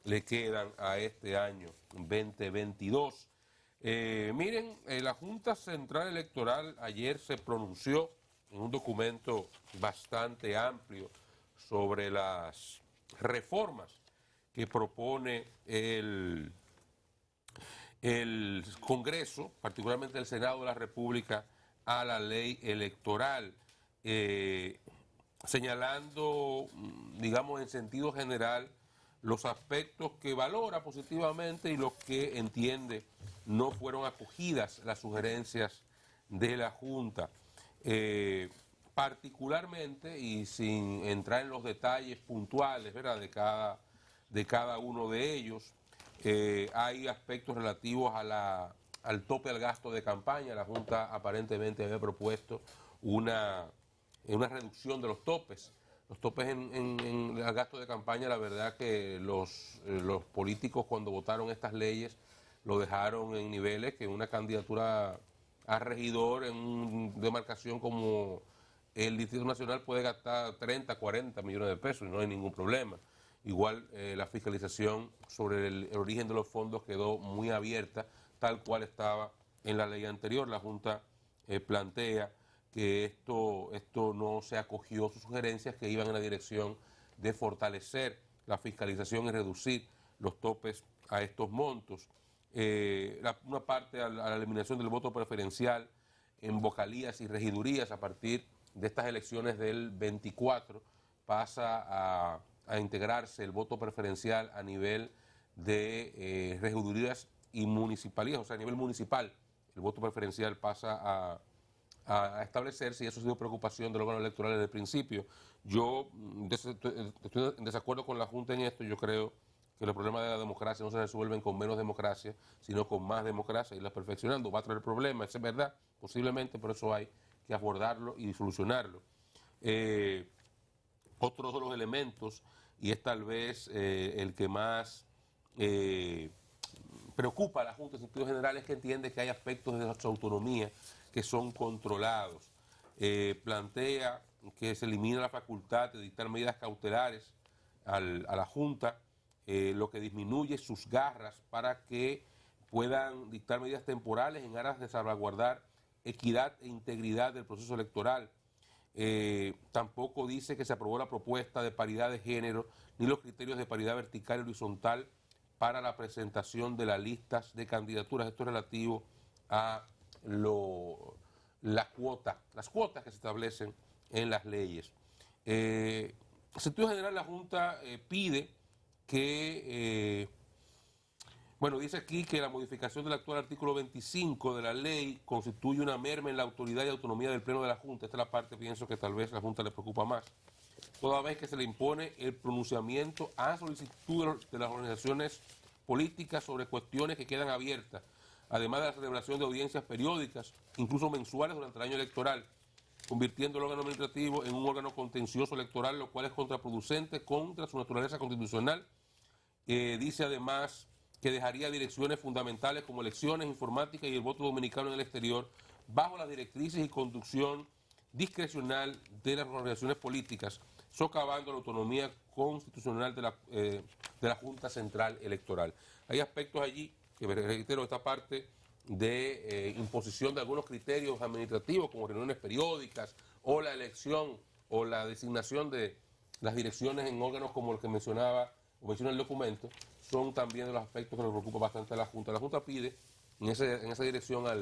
le quedan a este año 2022. Miren, la Junta Central Electoral ayer se pronunció en un documento bastante amplio sobre las reformas que propone el Congreso, particularmente el Senado de la República, a la ley electoral, señalando, digamos, en sentido general, los aspectos que valora positivamente y los que entiende no fueron acogidas las sugerencias de la Junta. Particularmente, y sin entrar en los detalles puntuales, ¿verdad?, de cada uno de ellos, hay aspectos relativos al tope al gasto de campaña. La Junta aparentemente había propuesto una reducción de los topes. Los topes en el gasto de campaña, la verdad que los políticos cuando votaron estas leyes lo dejaron en niveles que una candidatura a regidor en una demarcación como el Distrito Nacional puede gastar 30, 40 millones de pesos y no hay ningún problema. Igual la fiscalización sobre el origen de los fondos quedó muy abierta, tal cual estaba en la ley anterior. La Junta plantea que esto no se acogió, sus sugerencias que iban en la dirección de fortalecer la fiscalización y reducir los topes a estos montos. Una parte a la eliminación del voto preferencial en vocalías y regidurías a partir de estas elecciones del 24 pasa a integrarse el voto preferencial a nivel de regidurías y municipalías, o sea, a nivel municipal el voto preferencial pasa a establecerse, y eso ha sido preocupación del órgano electoral desde el principio. Yo estoy en desacuerdo con la Junta en esto. Yo creo que los problemas de la democracia no se resuelven con menos democracia, sino con más democracia, y la perfeccionando va a traer problemas, es verdad, posiblemente, por eso hay que abordarlo y solucionarlo. Otro de los elementos, y es tal vez el que más preocupa a la Junta en sentido general, es que entiende que hay aspectos de su autonomía que son controlados. Plantea que se elimina la facultad de dictar medidas cautelares a la Junta, lo que disminuye sus garras para que puedan dictar medidas temporales en aras de salvaguardar equidad e integridad del proceso electoral. Tampoco dice que se aprobó la propuesta de paridad de género ni los criterios de paridad vertical y horizontal para la presentación de las listas de candidaturas. Esto es relativo a las cuotas que se establecen en las leyes. En sentido general, la Junta pide que, dice aquí que la modificación del actual artículo 25 de la ley constituye una merma en la autoridad y autonomía del Pleno de la Junta. Esta es la parte, pienso, que tal vez a la Junta le preocupa más, toda vez que se le impone el pronunciamiento a solicitud de las organizaciones políticas sobre cuestiones que quedan abiertas, además de la celebración de audiencias periódicas, incluso mensuales durante el año electoral, convirtiendo el órgano administrativo en un órgano contencioso electoral, lo cual es contraproducente contra su naturaleza constitucional. Dice además que dejaría direcciones fundamentales como elecciones, informática y el voto dominicano en el exterior bajo las directrices y conducción discrecional de las organizaciones políticas, socavando la autonomía constitucional de la Junta Central Electoral. Hay aspectos allí que, reitero, esta parte de imposición de algunos criterios administrativos como reuniones periódicas o la elección o la designación de las direcciones en órganos como el que menciona el documento, son también de los aspectos que nos preocupa bastante a la Junta. La Junta pide en esa dirección a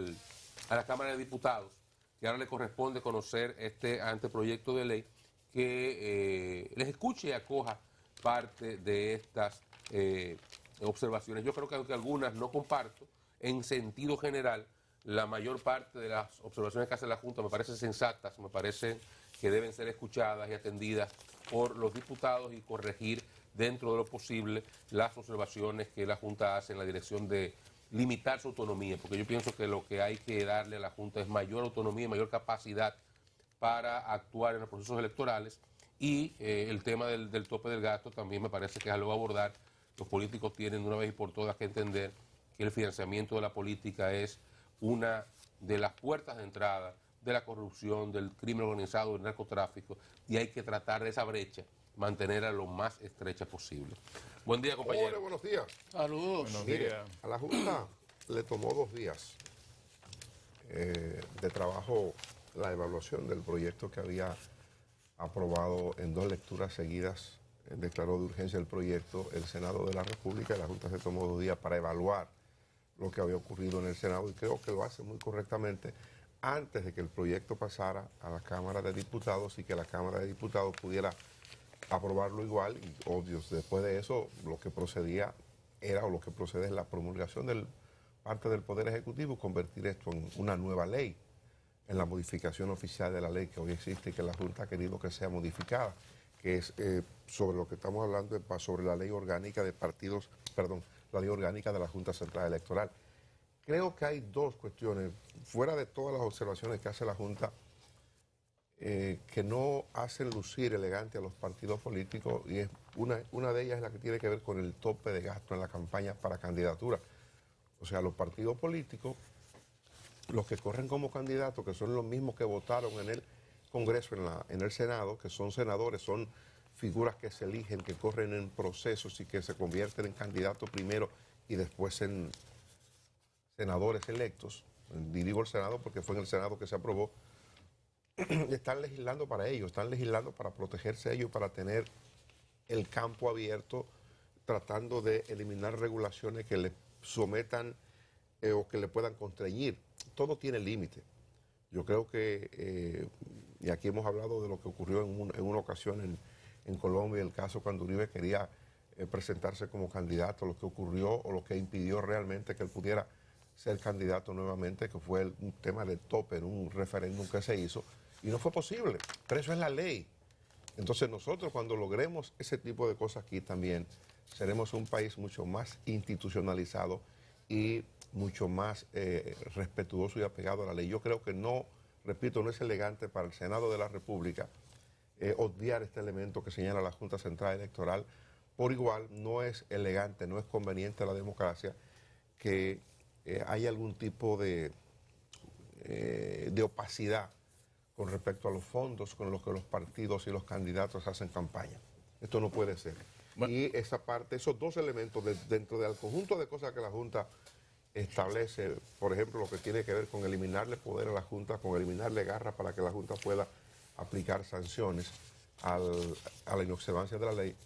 la Cámara de Diputados, que ahora le corresponde conocer este anteproyecto de ley, que les escuche y acoja parte de estas observaciones. Yo creo que aunque algunas no comparto, en sentido general, la mayor parte de las observaciones que hace la Junta me parecen sensatas, me parece que deben ser escuchadas y atendidas por los diputados y corregir dentro de lo posible las observaciones que la Junta hace en la dirección de limitar su autonomía, porque yo pienso que lo que hay que darle a la Junta es mayor autonomía y mayor capacidad para actuar en los procesos electorales, y el tema del tope del gasto también me parece que es algo a abordar. Los políticos tienen de una vez y por todas que entender que el financiamiento de la política es una de las puertas de entrada de la corrupción, del crimen organizado, del narcotráfico, y hay que tratar de esa brecha mantenerla lo más estrecha posible. Buen día, compañero. Hola, buenos días. Saludos. Buenos días. A la Junta le tomó 2 días de trabajo la evaluación del proyecto que había aprobado en 2 lecturas seguidas. Declaró de urgencia el proyecto el Senado de la República y la Junta se tomó 2 días para evaluar lo que había ocurrido en el Senado y creo que lo hace muy correctamente antes de que el proyecto pasara a la Cámara de Diputados y que la Cámara de Diputados pudiera aprobarlo igual y obvio, después de eso lo que procedía era o lo que procede es la promulgación del parte del Poder Ejecutivo, convertir esto en una nueva ley, en la modificación oficial de la ley que hoy existe y que la Junta ha querido que sea modificada, que es sobre lo que estamos hablando, sobre la ley orgánica de partidos, perdón, la ley orgánica de la Junta Central Electoral. Creo que hay 2 cuestiones, fuera de todas las observaciones que hace la Junta, que no hacen lucir elegante a los partidos políticos, y es una de ellas es la que tiene que ver con el tope de gasto en la campaña para candidatura. O sea, los partidos políticos, los que corren como candidatos, que son los mismos que votaron en el Congreso, en el Senado, que son senadores, son figuras que se eligen, que corren en procesos y que se convierten en candidatos primero y después en senadores electos. Digo el Senado porque fue en el Senado que se aprobó. Están legislando para ellos, están legislando para protegerse ellos, para tener el campo abierto, tratando de eliminar regulaciones que le sometan o que le puedan constreñir. Todo tiene límite. Yo creo que, y aquí hemos hablado de lo que ocurrió en una ocasión en Colombia, el caso cuando Uribe quería presentarse como candidato, lo que ocurrió o lo que impidió realmente que él pudiera ser candidato nuevamente, que fue un tema de tope en un referéndum que se hizo, y no fue posible, pero eso es la ley. Entonces nosotros cuando logremos ese tipo de cosas aquí también, seremos un país mucho más institucionalizado y mucho más respetuoso y apegado a la ley. Yo creo que no, repito, no es elegante para el Senado de la República obviar este elemento que señala la Junta Central Electoral. Por igual, no es elegante, no es conveniente a la democracia que haya algún tipo de opacidad con respecto a los fondos con los que los partidos y los candidatos hacen campaña. Esto no puede ser. Bueno. Y esa parte, esos 2 elementos dentro del conjunto de cosas que la Junta establece, por ejemplo, lo que tiene que ver con eliminarle poder a la Junta, con eliminarle garra para que la Junta pueda aplicar sanciones a la inobservancia de la ley,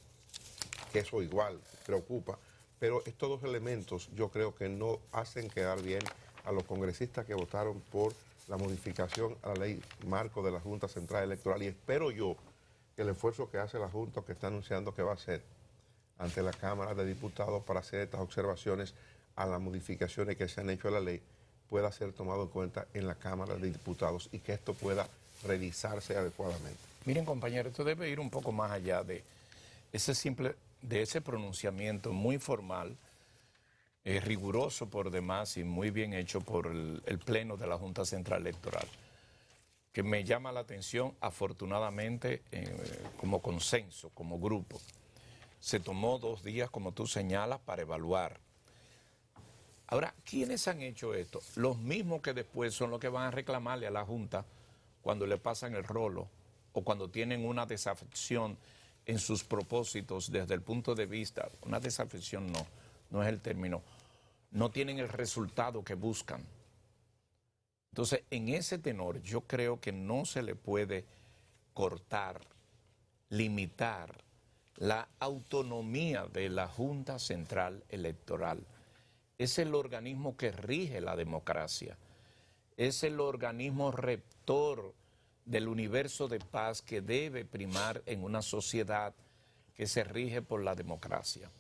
que eso igual preocupa, pero estos 2 elementos yo creo que no hacen quedar bien a los congresistas que votaron por la modificación a la ley marco de la Junta Central Electoral, y espero yo que el esfuerzo que hace la Junta, que está anunciando que va a hacer ante la Cámara de Diputados para hacer estas observaciones a las modificaciones que se han hecho a la ley, pueda ser tomado en cuenta en la Cámara de Diputados y que esto pueda revisarse adecuadamente. Miren, compañeros, esto debe ir un poco más allá de ese pronunciamiento muy formal, riguroso por demás y muy bien hecho por el Pleno de la Junta Central Electoral, que me llama la atención, afortunadamente, como consenso, como grupo. Se tomó 2 días, como tú señalas, para evaluar. Ahora, ¿quiénes han hecho esto? Los mismos que después son los que van a reclamarle a la Junta cuando le pasan el rolo o cuando tienen una desafección en sus propósitos desde el punto de vista, una desafección no es el término, no tienen el resultado que buscan. Entonces, en ese tenor, yo creo que no se le puede cortar, limitar la autonomía de la Junta Central Electoral. Es el organismo que rige la democracia, es el organismo rector del universo de paz que debe primar en una sociedad que se rige por la democracia.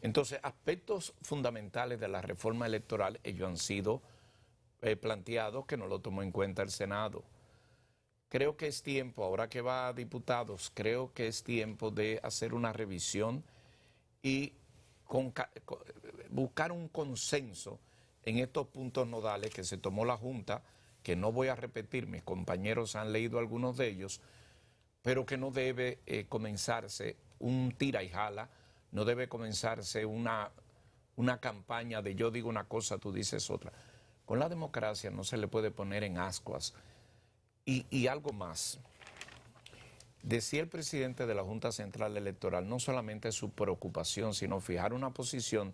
Entonces, aspectos fundamentales de la reforma electoral, ellos han sido planteados que no lo tomó en cuenta el Senado. Creo que es tiempo, ahora que va a diputados, creo que es tiempo de hacer una revisión y buscar un consenso en estos puntos nodales que se tomó la Junta, que no voy a repetir, mis compañeros han leído algunos de ellos, pero que no debe comenzarse un tira y jala, no debe comenzarse una campaña de yo digo una cosa, tú dices otra. Con la democracia no se le puede poner en ascuas. Y algo más, decía el presidente de la Junta Central Electoral, no solamente su preocupación, sino fijar una posición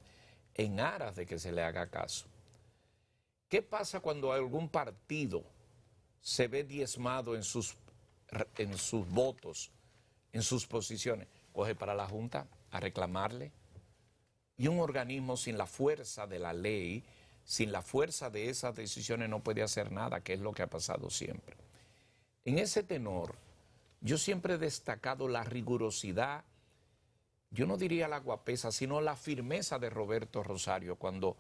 en aras de que se le haga caso. ¿Qué pasa cuando algún partido se ve diezmado en sus votos, en sus posiciones? Coge para la Junta a reclamarle. Y un organismo sin la fuerza de la ley, sin la fuerza de esas decisiones, no puede hacer nada, que es lo que ha pasado siempre. En ese tenor, yo siempre he destacado la rigurosidad, yo no diría la guapesa, sino la firmeza de Roberto Rosario cuando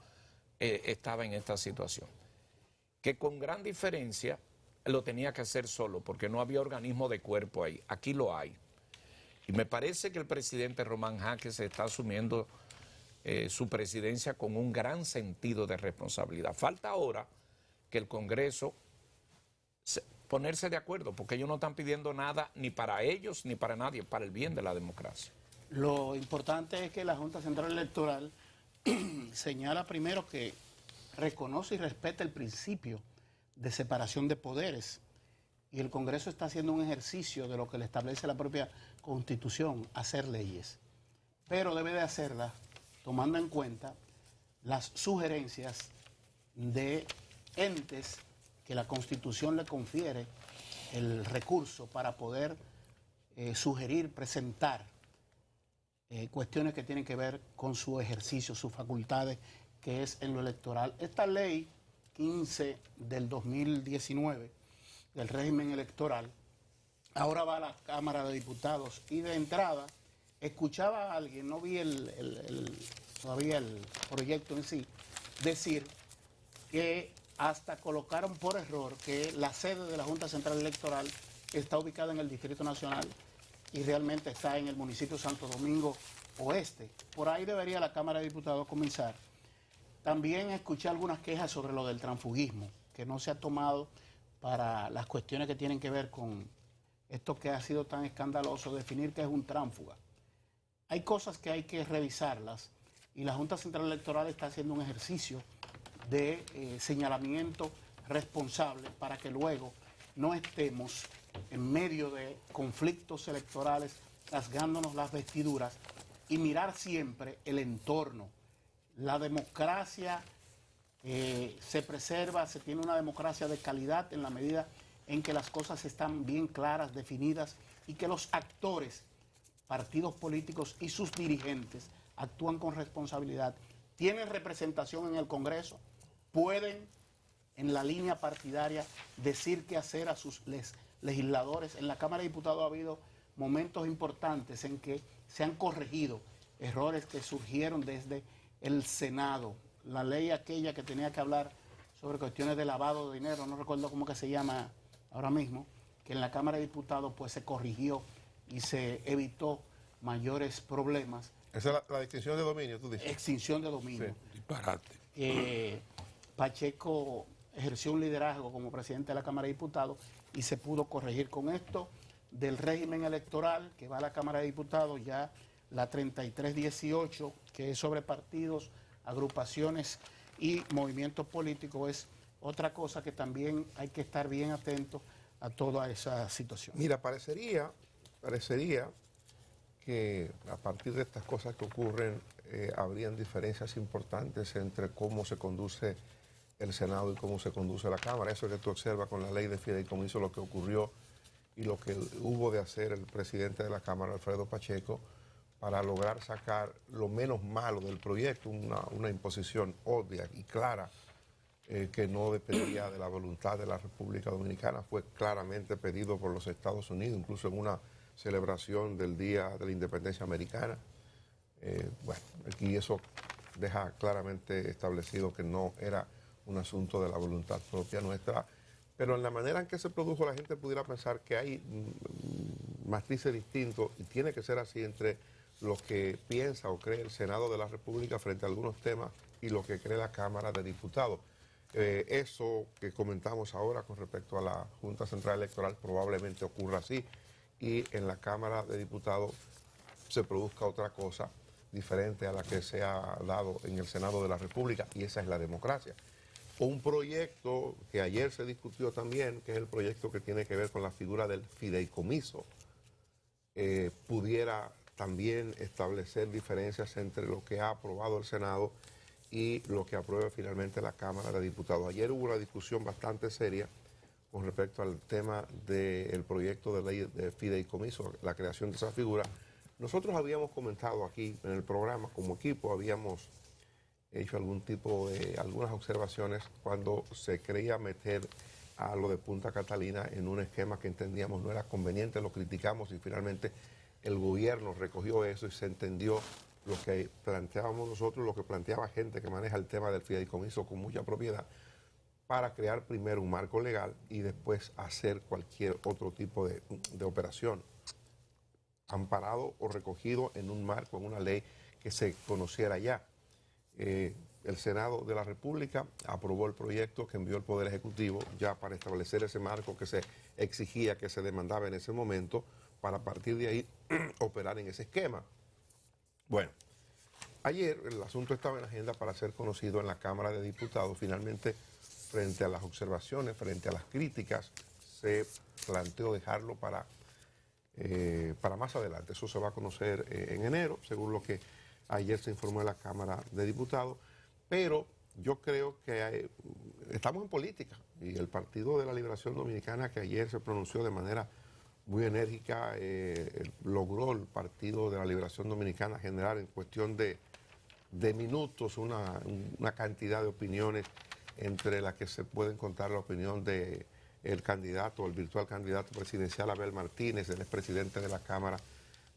estaba en esta situación. Que con gran diferencia lo tenía que hacer solo, porque no había organismo de cuerpo ahí. Aquí lo hay. Y me parece que el presidente Román Jaques está asumiendo su presidencia con un gran sentido de responsabilidad. Falta ahora que el Congreso ponerse de acuerdo, porque ellos no están pidiendo nada ni para ellos ni para nadie, para el bien de la democracia. Lo importante es que la Junta Central Electoral señala primero que reconoce y respeta el principio de separación de poderes, y el Congreso está haciendo un ejercicio de lo que le establece la propia Constitución, hacer leyes, pero debe de hacerlas tomando en cuenta las sugerencias de entes que la Constitución le confiere el recurso para poder sugerir, presentar cuestiones que tienen que ver con su ejercicio, sus facultades, que es en lo electoral. Esta ley 15 del 2019 del régimen electoral ahora va a la Cámara de Diputados, y de entrada escuchaba a alguien, no vi todavía el proyecto en sí, decir que hasta colocaron por error que la sede de la Junta Central Electoral está ubicada en el Distrito Nacional y realmente está en el municipio Santo Domingo Oeste. Por ahí debería la Cámara de Diputados comenzar. También escuché algunas quejas sobre lo del transfugismo, que no se ha tomado para las cuestiones que tienen que ver con esto que ha sido tan escandaloso, definir qué es un tránsfuga. Hay cosas que hay que revisarlas, y la Junta Central Electoral está haciendo un ejercicio de señalamiento responsable para que luego no estemos en medio de conflictos electorales rasgándonos las vestiduras, y mirar siempre el entorno. La democracia se preserva, se tiene una democracia de calidad en la medida en que las cosas están bien claras, definidas, y que los actores, partidos políticos y sus dirigentes actúan con responsabilidad, tienen representación en el Congreso, pueden en la línea partidaria decir qué hacer a sus legisladores. En la Cámara de Diputados ha habido momentos importantes en que se han corregido errores que surgieron desde el Senado. La ley aquella que tenía que hablar sobre cuestiones de lavado de dinero, no recuerdo cómo que se llama ahora mismo, que en la Cámara de Diputados pues se corrigió y se evitó mayores problemas. Esa es la extinción de dominio, tú dices. Extinción de dominio. Sí, disparate. Pacheco ejerció un liderazgo como presidente de la Cámara de Diputados y se pudo corregir. Con esto del régimen electoral que va a la Cámara de Diputados, ya la 3318, que es sobre partidos, agrupaciones y movimientos políticos, es otra cosa que también hay que estar bien atentos a toda esa situación. Mira, parecería que a partir de estas cosas que ocurren, habrían diferencias importantes entre cómo se conduce el Senado y cómo se conduce la Cámara. Eso que tú observas con la ley de fideicomiso, lo que ocurrió y lo que hubo de hacer el presidente de la Cámara, Alfredo Pacheco, para lograr sacar lo menos malo del proyecto, una imposición obvia y clara, que no dependía de la voluntad de la República Dominicana, fue claramente pedido por los Estados Unidos, incluso en una celebración del Día de la Independencia Americana. Bueno, aquí eso deja claramente establecido que no era un asunto de la voluntad propia nuestra, pero en la manera en que se produjo la gente pudiera pensar que hay matices distintos, y tiene que ser así, entre lo que piensa o cree el Senado de la República frente a algunos temas y lo que cree la Cámara de Diputados. Eso que comentamos ahora con respecto a la Junta Central Electoral probablemente ocurra así, y en la Cámara de Diputados se produzca otra cosa diferente a la que se ha dado en el Senado de la República, y esa es la democracia. Un proyecto que ayer se discutió también, que es el proyecto que tiene que ver con la figura del fideicomiso, pudiera también establecer diferencias entre lo que ha aprobado el Senado y lo que apruebe finalmente la Cámara de Diputados. Ayer hubo una discusión bastante seria con respecto al tema del proyecto de ley de fideicomiso, la creación de esa figura. Nosotros habíamos comentado aquí en el programa, como equipo, habíamos hecho algunas observaciones cuando se creía meter a lo de Punta Catalina en un esquema que entendíamos no era conveniente, lo criticamos y finalmente el gobierno recogió eso y se entendió lo que planteábamos nosotros, lo que planteaba gente que maneja el tema del fideicomiso con mucha propiedad, para crear primero un marco legal y después hacer cualquier otro tipo de operación, amparado o recogido en un marco, en una ley que se conociera ya. El Senado de la República aprobó el proyecto que envió el Poder Ejecutivo ya para establecer ese marco que se exigía, que se demandaba en ese momento, para a partir de ahí operar en ese esquema. Bueno, ayer el asunto estaba en la agenda para ser conocido en la Cámara de Diputados. Finalmente, frente a las observaciones, frente a las críticas, se planteó dejarlo para más adelante. Eso se va a conocer en enero, según lo que ayer se informó en la Cámara de Diputados. Pero yo creo que estamos en política y el Partido de la Liberación Dominicana, que ayer se pronunció de manera muy enérgica, logró el Partido de la Liberación Dominicana generar en cuestión de minutos una cantidad de opiniones, entre las que se puede encontrar la opinión de el candidato, el virtual candidato presidencial Abel Martínez, el expresidente de la Cámara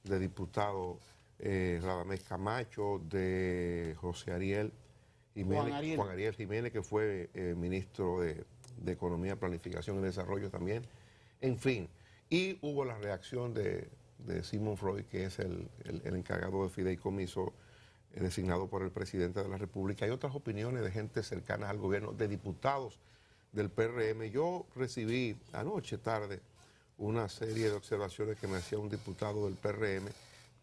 de Diputados Radamés Camacho, de José Ariel Jiménez, Juan Ariel Jiménez, que fue ministro de Economía, Planificación y Desarrollo también. En fin, y hubo la reacción de Simón Freud, que es el encargado de fideicomiso designado por el presidente de la República. Hay otras opiniones de gente cercana al gobierno, de diputados del PRM. Yo recibí anoche tarde una serie de observaciones que me hacía un diputado del PRM.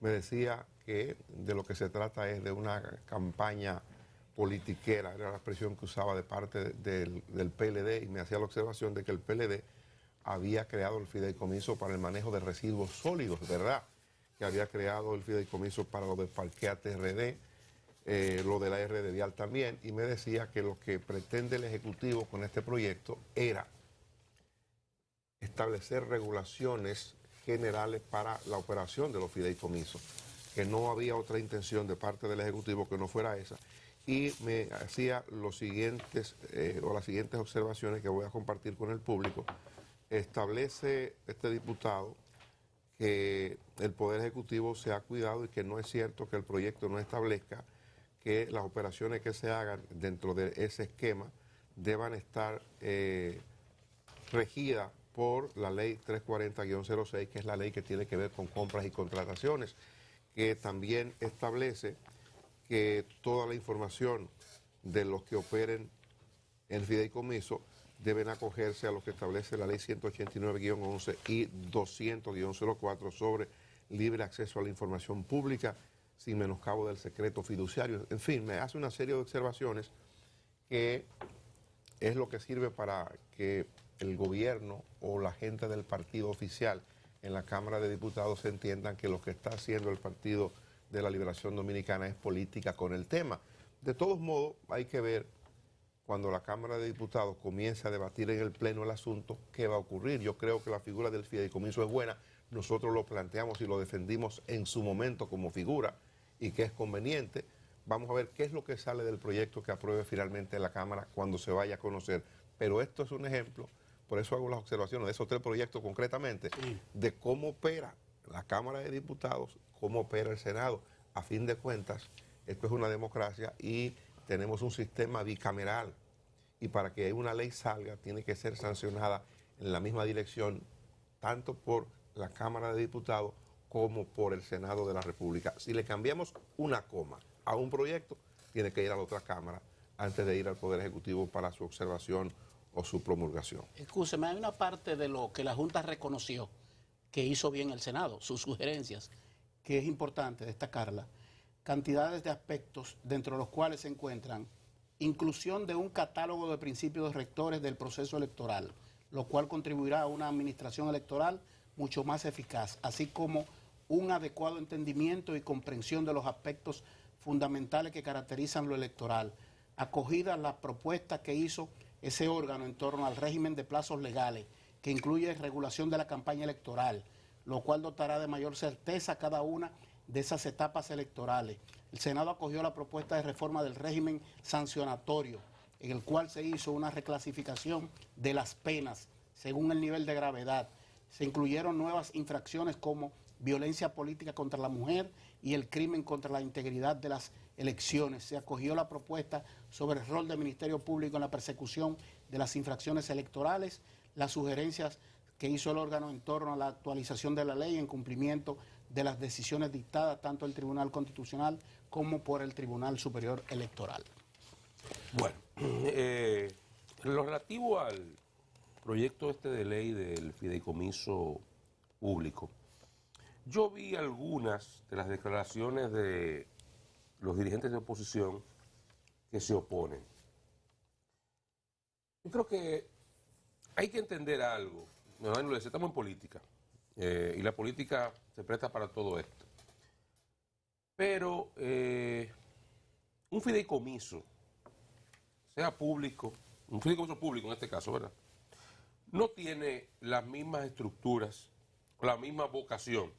Me decía que de lo que se trata es de una campaña politiquera, era la expresión que usaba de parte del PLD, y me hacía la observación de que el PLD había creado el fideicomiso para el manejo de residuos sólidos, ¿verdad? Que había creado el fideicomiso para lo del parquea TRD, lo de la RD Vial también, y me decía que lo que pretende el Ejecutivo con este proyecto era establecer regulaciones generales para la operación de los fideicomisos, que no había otra intención de parte del Ejecutivo que no fuera esa, y me hacía las siguientes observaciones que voy a compartir con el público. Establece este diputado que el Poder Ejecutivo se ha cuidado y que no es cierto que el proyecto no establezca que las operaciones que se hagan dentro de ese esquema deban estar regidas por la ley 340-06, que es la ley que tiene que ver con compras y contrataciones, que también establece que toda la información de los que operen en el fideicomiso deben acogerse a lo que establece la ley 189-11 y 200-04 sobre libre acceso a la información pública sin menoscabo del secreto fiduciario. En fin, me hace una serie de observaciones que es lo que sirve para que el gobierno o la gente del partido oficial en la Cámara de Diputados entiendan que lo que está haciendo el Partido de la Liberación Dominicana es política con el tema. De todos modos, hay que ver cuando la Cámara de Diputados comienza a debatir en el Pleno el asunto, ¿qué va a ocurrir? Yo creo que la figura del fideicomiso es buena. Nosotros lo planteamos y lo defendimos en su momento como figura y que es conveniente. Vamos a ver qué es lo que sale del proyecto que apruebe finalmente la Cámara cuando se vaya a conocer. Pero esto es un ejemplo, por eso hago las observaciones de esos tres proyectos concretamente, de cómo opera la Cámara de Diputados, cómo opera el Senado. A fin de cuentas, esto es una democracia y tenemos un sistema bicameral, y para que una ley salga tiene que ser sancionada en la misma dirección, tanto por la Cámara de Diputados como por el Senado de la República. Si le cambiamos una coma a un proyecto, tiene que ir a la otra Cámara antes de ir al Poder Ejecutivo para su observación o su promulgación. Escúcheme, hay una parte de lo que la Junta reconoció que hizo bien el Senado, sus sugerencias, que es importante destacarla. Cantidades de aspectos dentro de los cuales se encuentran inclusión de un catálogo de principios rectores del proceso electoral, lo cual contribuirá a una administración electoral mucho más eficaz, así como un adecuado entendimiento y comprensión de los aspectos fundamentales que caracterizan lo electoral, acogida la propuesta que hizo ese órgano en torno al régimen de plazos legales, que incluye regulación de la campaña electoral, lo cual dotará de mayor certeza a cada una de esas etapas electorales. El Senado acogió la propuesta de reforma del régimen sancionatorio, en el cual se hizo una reclasificación de las penas según el nivel de gravedad. Se incluyeron nuevas infracciones como violencia política contra la mujer y el crimen contra la integridad de las elecciones. Se acogió la propuesta sobre el rol del Ministerio Público en la persecución de las infracciones electorales, las sugerencias que hizo el órgano en torno a la actualización de la ley en cumplimiento de las decisiones dictadas tanto el Tribunal Constitucional como por el Tribunal Superior Electoral. Bueno, lo relativo al proyecto de ley del fideicomiso público, yo vi algunas de las declaraciones de los dirigentes de oposición que se oponen. Yo creo que hay que entender algo. Estamos en política y la política se presta para todo esto. Pero un fideicomiso, sea público, un fideicomiso público en este caso, ¿verdad?, no tiene las mismas estructuras, la misma vocación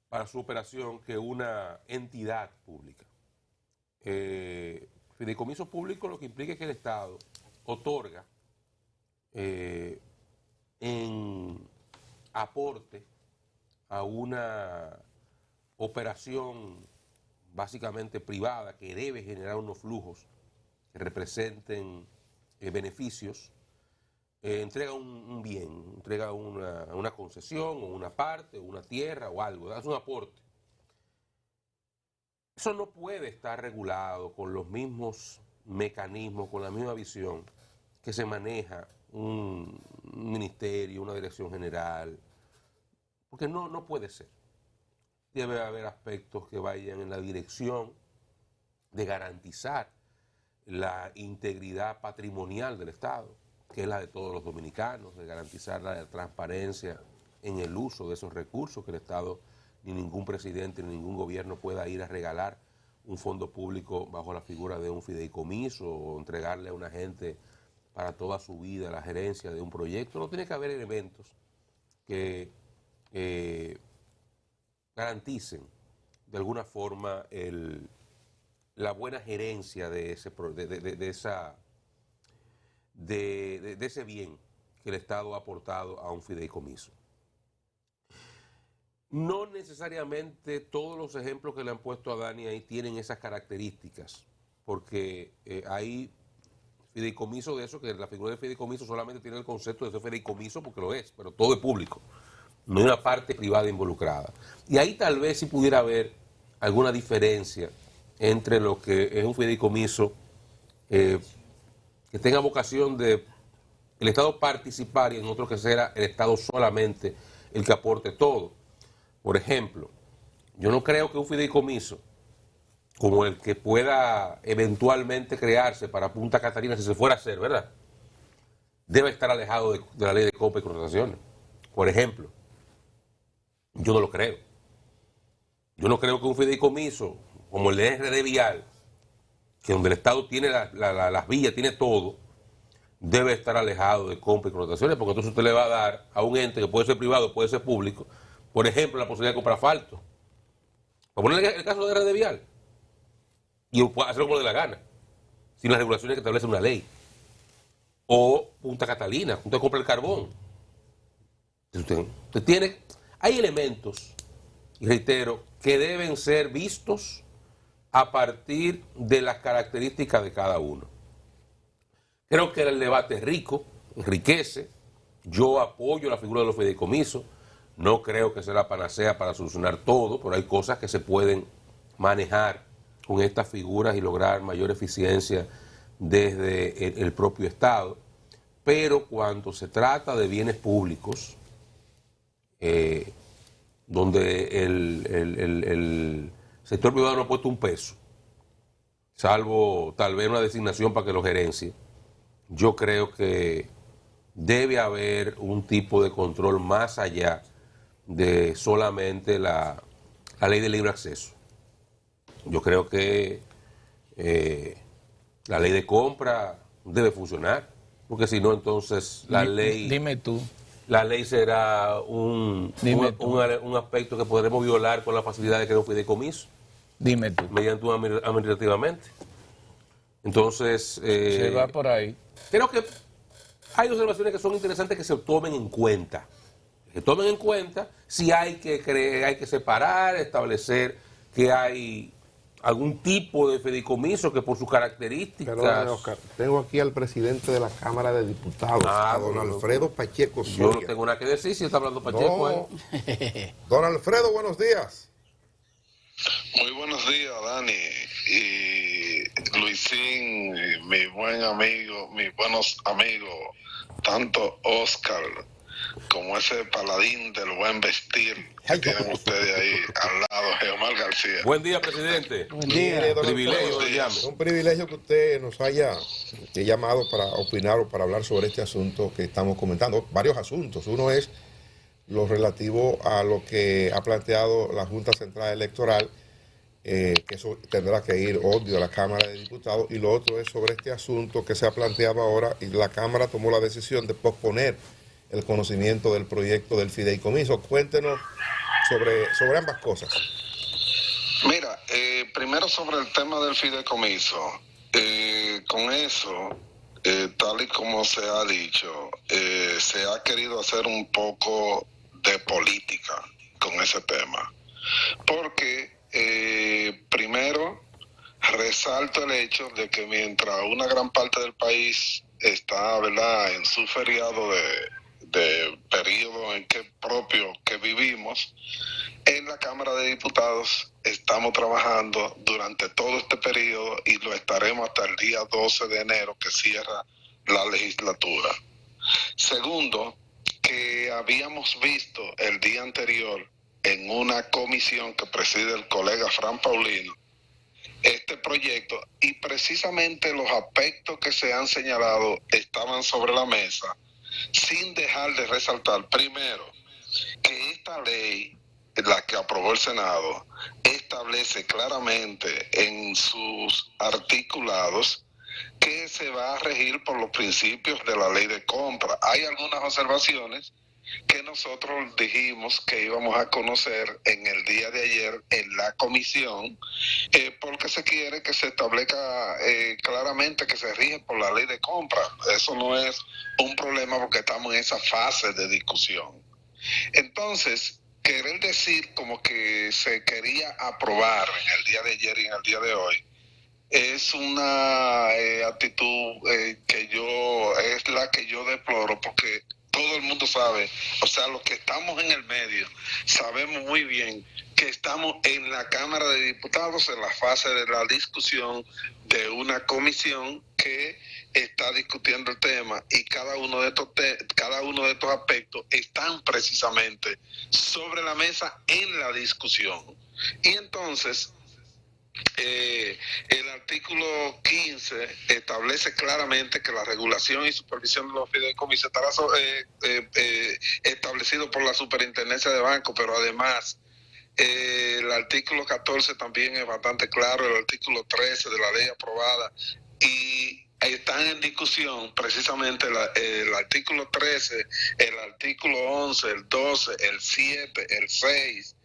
para su operación que una entidad pública. Fideicomiso público lo que implica es que el Estado otorga en aporte a una operación básicamente privada que debe generar unos flujos que representen beneficios, entrega un bien, entrega una concesión o una parte, o una tierra o algo, es un aporte. Eso no puede estar regulado con los mismos mecanismos, con la misma visión que se maneja un ministerio, una dirección general, porque no puede ser. Debe haber aspectos que vayan en la dirección de garantizar la integridad patrimonial del Estado, que es la de todos los dominicanos, de garantizar la transparencia en el uso de esos recursos, que el Estado, ni ningún presidente, ni ningún gobierno pueda ir a regalar un fondo público bajo la figura de un fideicomiso o entregarle a una gente para toda su vida la gerencia de un proyecto. No tiene que haber elementos que garanticen de alguna forma la buena gerencia de ese bien que el Estado ha aportado a un fideicomiso. No necesariamente todos los ejemplos que le han puesto a Dani ahí tienen esas características, porque hay fideicomiso de eso, que la figura de fideicomiso solamente tiene el concepto de ser fideicomiso porque lo es, pero todo es público, no hay una parte privada involucrada. Y ahí tal vez sí pudiera haber alguna diferencia entre lo que es un fideicomiso que tenga vocación de el Estado participar y en otro que sea el Estado solamente el que aporte todo. Por ejemplo, yo no creo que un fideicomiso como el que pueda eventualmente crearse para Punta Catalina, si se fuera a hacer, ¿verdad?, debe estar alejado de la ley de compra y contrataciones. Por ejemplo, yo no lo creo. Yo no creo que un fideicomiso como el de RD Vial, que donde el Estado tiene las vías, tiene todo, debe estar alejado de compra y contrataciones, porque entonces usted le va a dar a un ente que puede ser privado, puede ser público, por ejemplo, la posibilidad de comprar asfalto. Para poner el caso de RD Vial, y hacerlo como le dé la gana, sin las regulaciones que establece una ley. O Punta Catalina, usted compra el carbón. Usted tiene, hay elementos, y reitero, que deben ser vistos a partir de las características de cada uno. Creo que el debate es rico, enriquece. Yo apoyo la figura de los fideicomisos. No creo que sea la panacea para solucionar todo, pero hay cosas que se pueden manejar con estas figuras y lograr mayor eficiencia desde el propio Estado. Pero cuando se trata de bienes públicos, donde el sector privado no ha puesto un peso, salvo tal vez una designación para que lo gerencie, yo creo que debe haber un tipo de control más allá de solamente la ley de libre acceso. Yo creo que la ley de compra debe funcionar, porque si no, entonces la ley... Dime tú. La ley será un aspecto que podremos violar con la facilidad de crear un fideicomiso. Dime tú. Mediante administrativamente. Entonces... Se va por ahí. Creo que hay observaciones que son interesantes que se tomen en cuenta. Que tomen en cuenta si hay que separar, establecer que hay algún tipo de fideicomiso que por sus características... Perdóname, Oscar, tengo aquí al presidente de la Cámara de Diputados, a don Alfredo Pacheco Soria. Yo no tengo nada que decir si está hablando Pacheco. Don Alfredo, buenos días. Muy buenos días, Dani y Luisín, y mi buen amigo, mis buenos amigos, tanto Oscar como ese paladín del buen vestir que tienen ustedes ahí al lado, Geomar García. Buen día, presidente. Buen día. Privilegio de llame. Es un privilegio que usted nos haya llamado para opinar o para hablar sobre este asunto que estamos comentando. Varios asuntos. Uno es lo relativo a lo que ha planteado la Junta Central Electoral, que eso tendrá que ir obvio a la Cámara de Diputados, y lo otro es sobre este asunto que se ha planteado ahora y la Cámara tomó la decisión de posponer el conocimiento del proyecto del fideicomiso. Cuéntenos sobre ambas cosas. Mira, primero sobre el tema del fideicomiso. Con eso, tal y como se ha dicho, se ha querido hacer un poco de política con ese tema. Porque, primero, resalto el hecho de que mientras una gran parte del país está, ¿verdad?, en su feriado de periodo en que propio que vivimos, en la Cámara de Diputados estamos trabajando durante todo este periodo y lo estaremos hasta el día 12 de enero que cierra la legislatura. Segundo, que habíamos visto el día anterior en una comisión que preside el colega Fran Paulino este proyecto, y precisamente los aspectos que se han señalado estaban sobre la mesa, sin dejar de resaltar, primero, que esta ley, la que aprobó el Senado, establece claramente en sus articulados que se va a regir por los principios de la ley de compra. Hay algunas observaciones que nosotros dijimos que íbamos a conocer en el día de ayer en la comisión, porque se quiere que se establezca claramente que se rige por la ley de compra. Eso no es un problema porque estamos en esa fase de discusión. Entonces, querer decir como que se quería aprobar en el día de ayer y en el día de hoy es una actitud es la que yo deploro, porque todo el mundo sabe, o sea, los que estamos en el medio, sabemos muy bien que estamos en la Cámara de Diputados en la fase de la discusión de una comisión que está discutiendo el tema, y cada uno de estos aspectos están precisamente sobre la mesa en la discusión. Y entonces el artículo 15 establece claramente que la regulación y supervisión de los fideicomisos estará establecido por la Superintendencia de Bancos, pero además el artículo 14 también es bastante claro, el artículo 13 de la ley aprobada, y están en discusión precisamente el artículo 13, el artículo 11, el 12, el 7, el 6,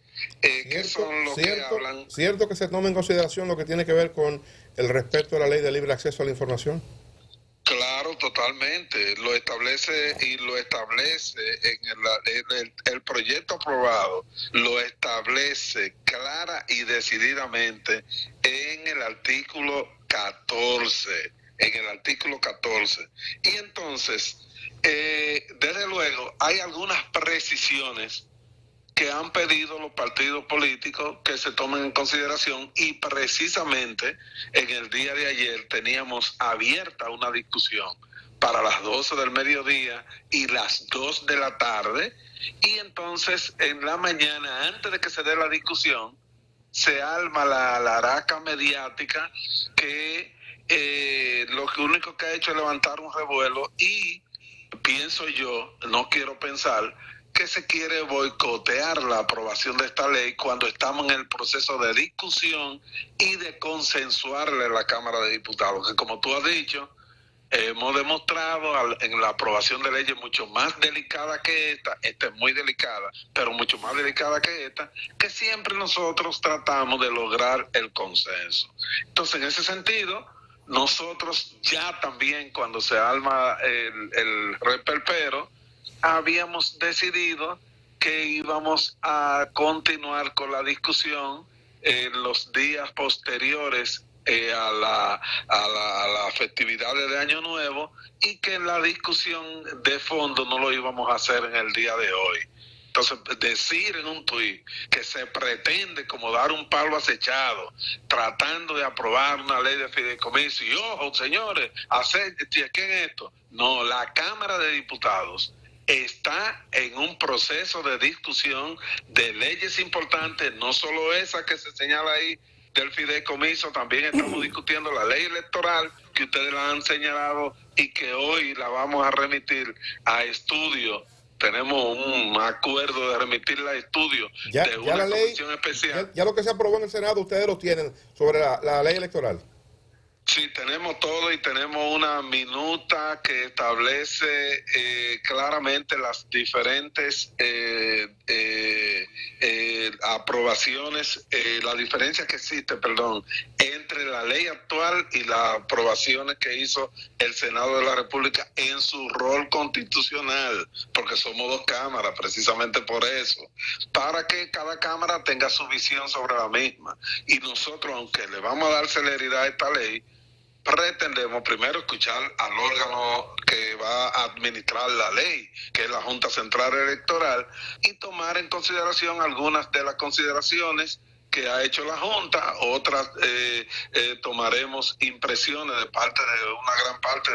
que son los que hablan... ¿Cierto que se tome en consideración lo que tiene que ver con el respeto a la ley de libre acceso a la información? Claro, totalmente. Lo establece en el proyecto aprobado, lo establece clara y decididamente en el artículo 14. En el artículo 14. Y entonces, desde luego, hay algunas precisiones que han pedido los partidos políticos que se tomen en consideración, y precisamente en el día de ayer teníamos abierta una discusión para las 12 del mediodía y las 2 de la tarde, y entonces en la mañana, antes de que se dé la discusión, se arma la araca mediática que lo único que ha hecho es levantar un revuelo, y pienso yo, no quiero pensar, que se quiere boicotear la aprobación de esta ley cuando estamos en el proceso de discusión y de consensuarle a la Cámara de Diputados, que como tú has dicho, hemos demostrado en la aprobación de leyes mucho más delicadas que esta es muy delicada, pero mucho más delicada que esta, que siempre nosotros tratamos de lograr el consenso. Entonces, en ese sentido, nosotros ya también cuando se arma el reperpero, habíamos decidido que íbamos a continuar con la discusión en los días posteriores a la festividad de Año Nuevo, y que la discusión de fondo no lo íbamos a hacer en el día de hoy. Entonces, decir en un tuit que se pretende como dar un palo acechado tratando de aprobar una ley de fideicomiso, y ojo, señores, chequen esto. No, la Cámara de Diputados está en un proceso de discusión de leyes importantes, no solo esa que se señala ahí del fideicomiso, también estamos discutiendo la ley electoral que ustedes la han señalado y que hoy la vamos a remitir a estudio. Tenemos un acuerdo de remitirla a estudio de una comisión especial. Ya lo que se aprobó en el Senado, ustedes lo tienen sobre la ley electoral. Sí, tenemos todo y tenemos una minuta que establece claramente las diferentes aprobaciones, la diferencia que existe, entre la ley actual y las aprobaciones que hizo el Senado de la República en su rol constitucional, porque somos dos cámaras, precisamente por eso, para que cada cámara tenga su visión sobre la misma. Y nosotros, aunque le vamos a dar celeridad a esta ley, pretendemos primero escuchar al órgano que va a administrar la ley, que es la Junta Central Electoral, y tomar en consideración algunas de las consideraciones que ha hecho la Junta. Otras tomaremos impresiones de parte de una gran parte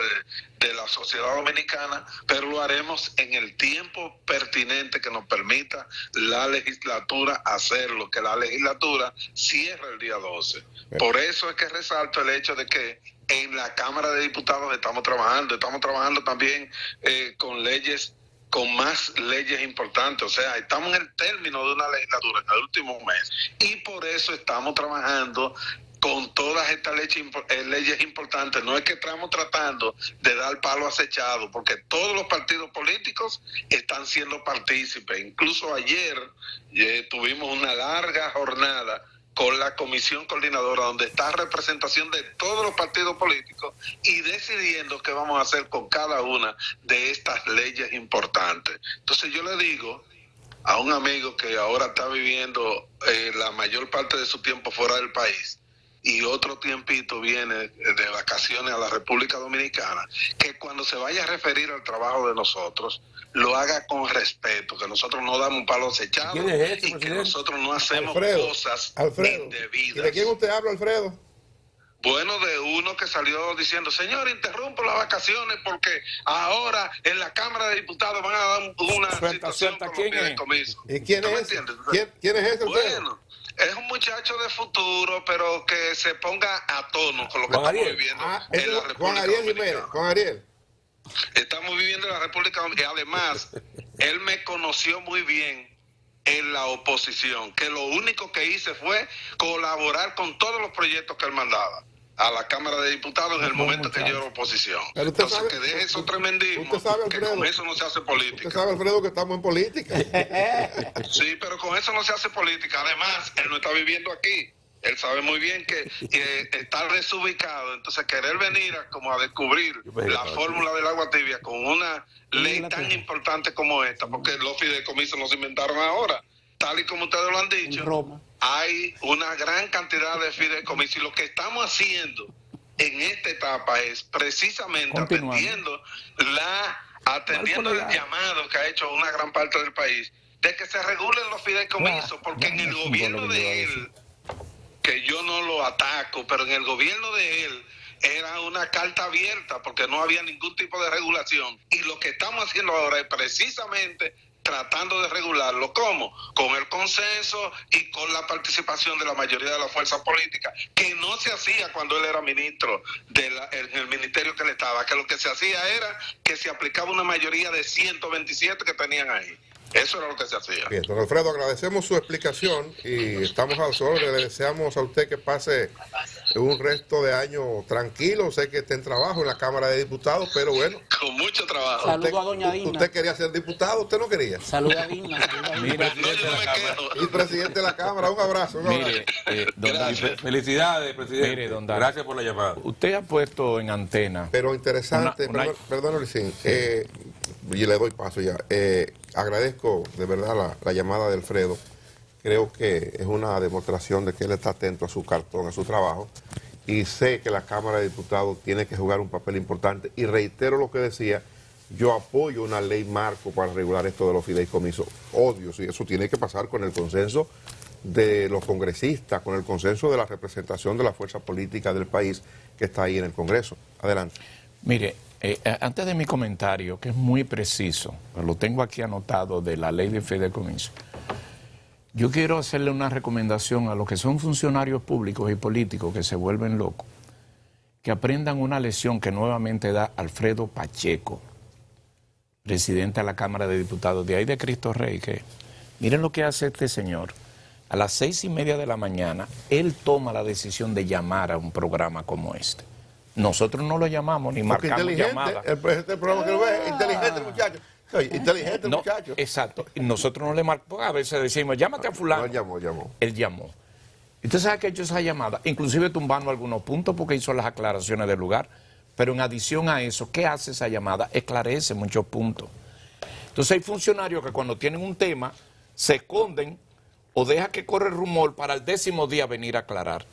de la sociedad dominicana, pero lo haremos en el tiempo pertinente que nos permita la legislatura hacerlo, que la legislatura cierre el día 12. Por eso es que resalto el hecho de que en la Cámara de Diputados estamos trabajando también con leyes, con más leyes importantes. O sea, estamos en el término de una legislatura en el último mes, y por eso estamos trabajando con todas estas leyes importantes. No es que estamos tratando de dar palo acechado, porque todos los partidos políticos están siendo partícipes. Incluso ayer tuvimos una larga jornada con la comisión coordinadora, donde está representación de todos los partidos políticos, y decidiendo qué vamos a hacer con cada una de estas leyes importantes. Entonces yo le digo a un amigo que ahora está viviendo la mayor parte de su tiempo fuera del país, y otro tiempito viene de vacaciones a la República Dominicana, que cuando se vaya a referir al trabajo de nosotros, lo haga con respeto, que nosotros no damos un palo acechado y que nosotros no hacemos cosas indebidas. ¿Y de quién usted habla, Alfredo? Bueno, de uno que salió diciendo: señor, interrumpo las vacaciones porque ahora en la Cámara de Diputados van a dar una situación con los fideicomisos. ¿Y quién es ese? ¿Quién es ese? Bueno, es un muchacho de futuro, pero que se ponga a tono con lo que estamos viviendo en la República Dominicana. Juan Ariel. Estamos viviendo en la República Dominicana. Y además, él me conoció muy bien en la oposición, que lo único que hice fue colaborar con todos los proyectos que él mandaba a la Cámara de Diputados en el momento que yo era oposición. Entonces, que deje eso tremendismo, que con eso no se hace política. Usted sabe, Alfredo, que estamos en política. Sí, pero con eso no se hace política. Además, él no está viviendo aquí. Él sabe muy bien que está desubicado. Entonces, querer venir como a descubrir la fórmula del agua tibia con una ley tan importante como esta, porque los fideicomisos no se inventaron ahora. Tal y como ustedes lo han dicho, hay una gran cantidad de fideicomisos, y lo que estamos haciendo en esta etapa es precisamente atendiendo el llamado que ha hecho una gran parte del país de que se regulen los fideicomisos, porque en el gobierno de él, que yo no lo ataco, pero en el gobierno de él era una carta abierta porque no había ningún tipo de regulación, y lo que estamos haciendo ahora es precisamente tratando de regularlo. ¿Cómo? Con el consenso y con la participación de la mayoría de las fuerzas políticas, que no se hacía cuando él era ministro en el ministerio que él estaba, que lo que se hacía era que se aplicaba una mayoría de 127 que tenían ahí. Eso era lo que se hacía. Bien, don Alfredo, agradecemos su explicación y estamos al sol. Le deseamos a usted que pase un resto de año tranquilo. Sé que está en trabajo en la Cámara de Diputados, pero bueno. Con mucho trabajo. Saludo a doña Dina. ¿Usted quería ser diputado? ¿Usted no quería? Saluda a Dina. Mira, No, yo no me quedo. Y presidente de la Cámara, un abrazo. Un abrazo. mire, don David, Felicidades, presidente. Mire, don David. Gracias por la llamada. usted ha puesto en antena. Pero interesante, Una- perdón, Luisín, y le doy paso ya. Agradezco de verdad la llamada de Alfredo. Creo que es una demostración de que él está atento a su cartón, a su trabajo, y sé que la Cámara de Diputados tiene que jugar un papel importante. Y reitero lo que decía, yo apoyo una ley marco para regular esto de los fideicomisos. Obvio, sí, eso tiene que pasar con el consenso de los congresistas, con el consenso de la representación de la fuerza política del país que está ahí en el Congreso. Adelante. Mire, antes de mi comentario, que es muy preciso, lo tengo aquí anotado de la ley de fideicomiso, yo quiero hacerle una recomendación a los que son funcionarios públicos y políticos que se vuelven locos, que aprendan una lección que nuevamente da Alfredo Pacheco, presidente de la Cámara de Diputados, de ahí de Cristo Rey, que miren lo que hace este señor. A las 6:30 de la mañana, él toma la decisión de llamar a un programa como este. Nosotros no lo llamamos ni Porque marcamos inteligente, llamada. este programa que lo ve, inteligente el muchacho. Oye, inteligente el No, muchacho. exacto. Y nosotros no le marcamos, a veces decimos, llámate a fulano. No, llamó. Él llamó. Usted sabe que ha hecho esa llamada, inclusive tumbando algunos puntos porque hizo las aclaraciones del lugar, pero en adición a eso, ¿qué hace esa llamada? Esclarece muchos puntos. Entonces hay funcionarios que cuando tienen un tema se esconden o deja que corre el rumor para el 10º día venir a aclarar.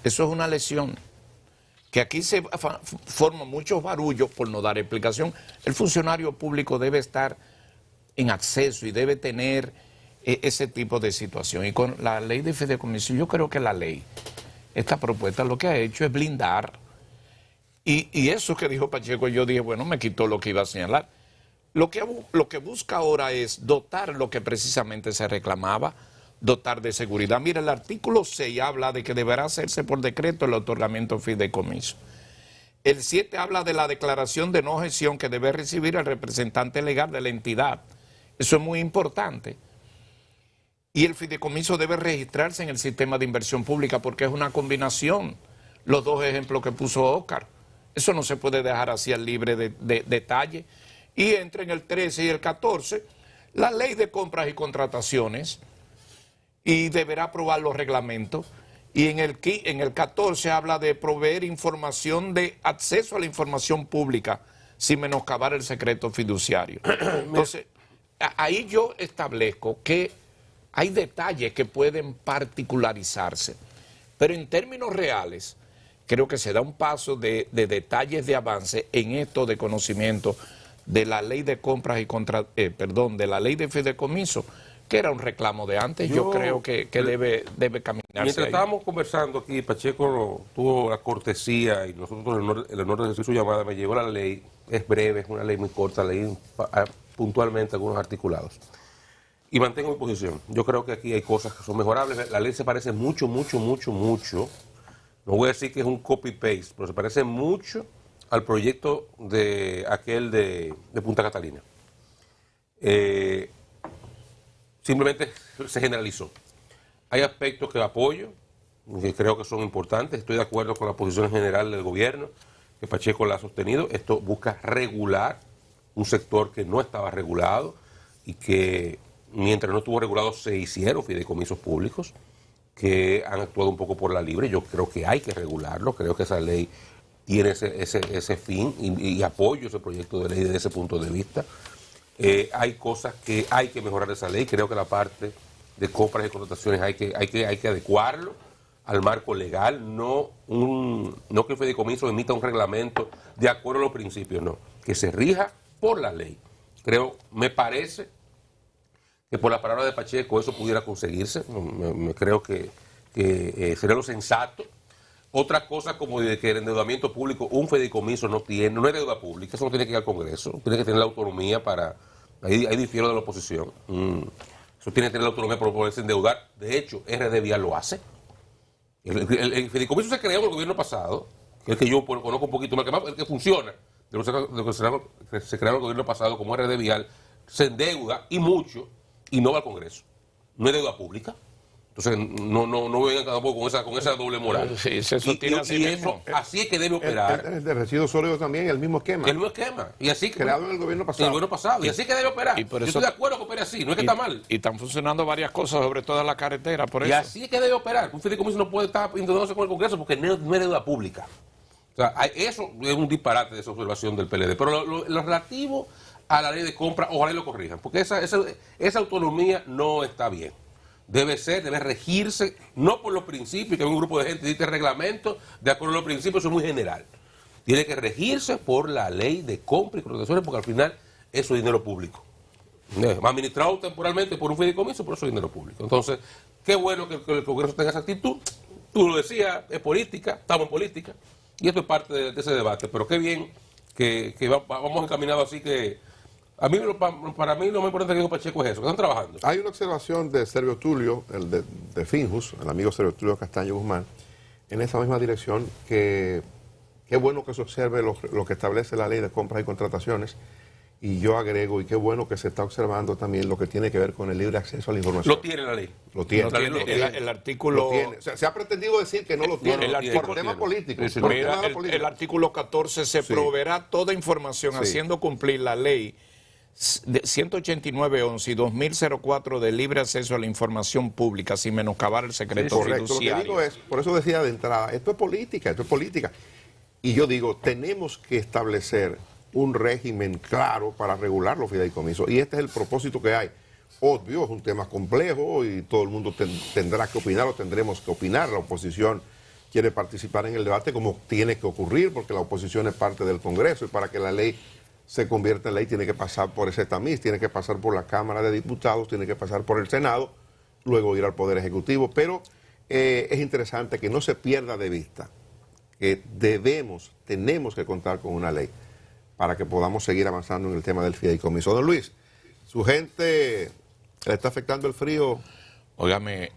Eso es una lesión. Que aquí se forman muchos barullos por no dar explicación. El funcionario público debe estar en acceso y debe tener ese tipo de situación. Y con la ley de fideicomiso, yo creo que la ley, esta propuesta lo que ha hecho es blindar. Y eso que dijo Pacheco, yo dije, bueno, me quitó lo que iba a señalar. Lo que busca ahora es dotar lo que precisamente se reclamaba, dotar de seguridad. Mira, el artículo 6 habla de que deberá hacerse por decreto el otorgamiento de fideicomiso. El 7 habla de la declaración de no objeción que debe recibir el representante legal de la entidad. Eso es muy importante. Y el fideicomiso debe registrarse en el sistema de inversión pública porque es una combinación. Los dos ejemplos que puso Óscar. Eso no se puede dejar así al libre de detalle. Y entra en el 13 y el 14 la ley de compras y contrataciones y deberá aprobar los reglamentos. Y en el 14 habla de proveer información de acceso a la información pública sin menoscabar el secreto fiduciario. Entonces, ahí yo establezco que hay detalles que pueden particularizarse, pero en términos reales creo que se da un paso de detalles de avance en esto de conocimiento de la ley de compras y de la ley de fideicomiso, que era un reclamo de antes. Yo creo que debe caminarse. Mientras ahí. estábamos conversando aquí, Pacheco tuvo la cortesía y nosotros el honor de decir su llamada, me llegó la ley, es breve, es una ley muy corta, leí puntualmente algunos articulados. Y mantengo mi posición. Yo creo que aquí hay cosas que son mejorables. La ley se parece mucho. No voy a decir que es un copy-paste, pero se parece mucho al proyecto de aquel de Punta Catalina. Simplemente se generalizó. Hay aspectos que apoyo, que creo que son importantes. Estoy de acuerdo con la posición general del gobierno, que Pacheco la ha sostenido. Esto busca regular un sector que no estaba regulado y que mientras no estuvo regulado se hicieron fideicomisos públicos que han actuado un poco por la libre. Yo creo que hay que regularlo. Creo que esa ley tiene ese fin y apoyo ese proyecto de ley desde ese punto de vista. Hay cosas que hay que mejorar de esa ley. Creo que la parte de compras y contrataciones hay que adecuarlo al marco legal, no que el fideicomiso emita un reglamento de acuerdo a los principios, no, que se rija por la ley. Me parece que por la palabra de Pacheco eso pudiera conseguirse. Creo que sería lo sensato. Otra cosa como de que el endeudamiento público, un fideicomiso no es deuda pública, eso no tiene que ir al Congreso, tiene que tener la autonomía para, ahí difiero de la oposición, eso tiene que tener la autonomía para poderse endeudar. De hecho, RD Vial lo hace. El fideicomiso se creó en el gobierno pasado, que es el que yo conozco un poquito más, el que funciona, de lo que se creó en el gobierno pasado como RD Vial, se endeuda y mucho y no va al Congreso. No es deuda pública. Entonces, no vengan tampoco con esa doble moral. Sí, se sostiene así mismo. Así es que debe operar. El de residuos sólidos también, el mismo esquema. El mismo esquema. Y así que, creado en el gobierno pasado. En el gobierno pasado. Y así es que debe operar. Y por Yo eso, estoy de acuerdo que opere así, no es que está mal. Y están funcionando varias cosas, sobre todo en la carretera, por eso. Y así es que debe operar. Un fideicomiso no puede estar intentándose con el Congreso porque no es deuda pública. O sea, eso es un disparate de esa observación del PLD. Pero lo relativo a la ley de compra, ojalá y lo corrijan, porque esa autonomía no está bien. Debe regirse, no por los principios, que un grupo de gente dice reglamento, de acuerdo a los principios, eso es muy general. Tiene que regirse por la ley de compra y contrataciones, porque al final eso es dinero público. Administrado temporalmente por un fideicomiso, por eso es dinero público. Entonces, qué bueno que el Congreso tenga esa actitud. Tú lo decías, es política, estamos en política, y esto es parte de ese debate. Pero qué bien que vamos encaminados así que... Para mí lo más importante que dijo Pacheco es eso, que están trabajando. Hay una observación de Servio Tulio, el de Finjus, el amigo Servio Tulio Castaño Guzmán, en esa misma dirección, que qué bueno que se observe lo que establece la ley de compras y contrataciones, y yo agrego, y qué bueno que se está observando también lo que tiene que ver con el libre acceso a la información. Lo tiene la ley. Lo tiene. El artículo... Lo tiene. O sea, se ha pretendido decir que no lo tiene por temas políticos. Mira, el artículo 14 se proveerá toda información haciendo cumplir la ley 189.11 y 2004 de libre acceso a la información pública sin menoscabar el secreto fiduciario. Lo que digo es, por eso decía de entrada, esto es política. Y yo digo, tenemos que establecer un régimen claro para regular los fideicomisos. Y este es el propósito que hay. Obvio, es un tema complejo y todo el mundo tendrá que opinar o tendremos que opinar. La oposición quiere participar en el debate como tiene que ocurrir, porque la oposición es parte del Congreso y para que la ley se convierta en ley tiene que pasar por ese tamiz, tiene que pasar por la Cámara de Diputados, tiene que pasar por el Senado, luego ir al Poder Ejecutivo. Pero es interesante que no se pierda de vista que tenemos que contar con una ley para que podamos seguir avanzando en el tema del fideicomiso. Don Luis, su gente le está afectando el frío. Óigame,